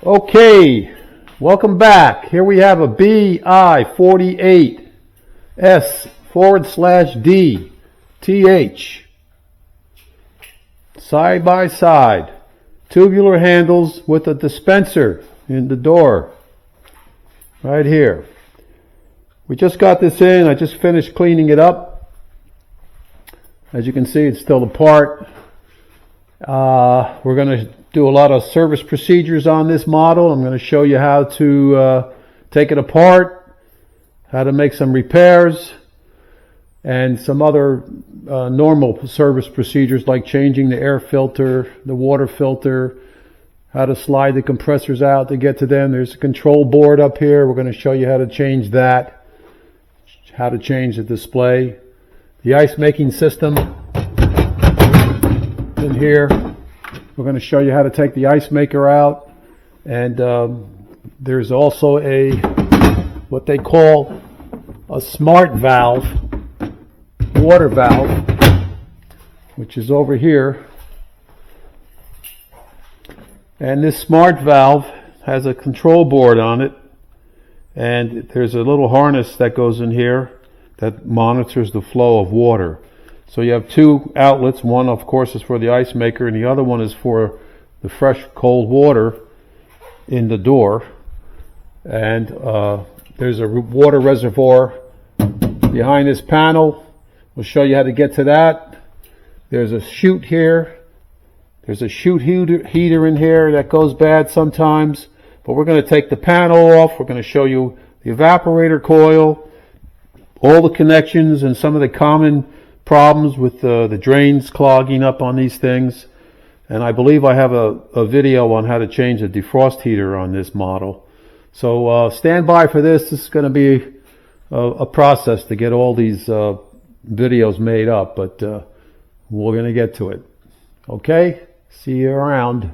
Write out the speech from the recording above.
Okay, welcome back. Here we have a BI-48S/D TH side by side, tubular handles with a dispenser in the door right here. We just got this in. I just finished cleaning it up. As you can see, it's still apart. We're going to do a lot of service procedures on this model. I'm going to show you how to take it apart, how to make some repairs, and some other normal service procedures like changing the air filter, the water filter, how to slide the compressors out to get to them. There's a control board up here. We're going to show you how to change that, how to change the display. The ice making system in here. We're going to show you how to take the ice maker out, and there's also what they call a smart valve, water valve, which is over here. And this smart valve has a control board on it, and there's a little harness that goes in here that monitors the flow of water. So you have two outlets. One, of course, is for the ice maker, and the other one is for the fresh, cold water in the door. And there's a water reservoir behind this panel. We'll show you how to get to that. There's a chute here. There's a chute heater in here that goes bad sometimes. But we're going to take the panel off. We're going to show you the evaporator coil, all the connections, and some of the common problems with the drains clogging up on these things. And I believe I have a video on how to change the defrost heater on this model. So stand by for this. This is going to be a process to get all these videos made up, but we're going to get to it. Okay, see you around.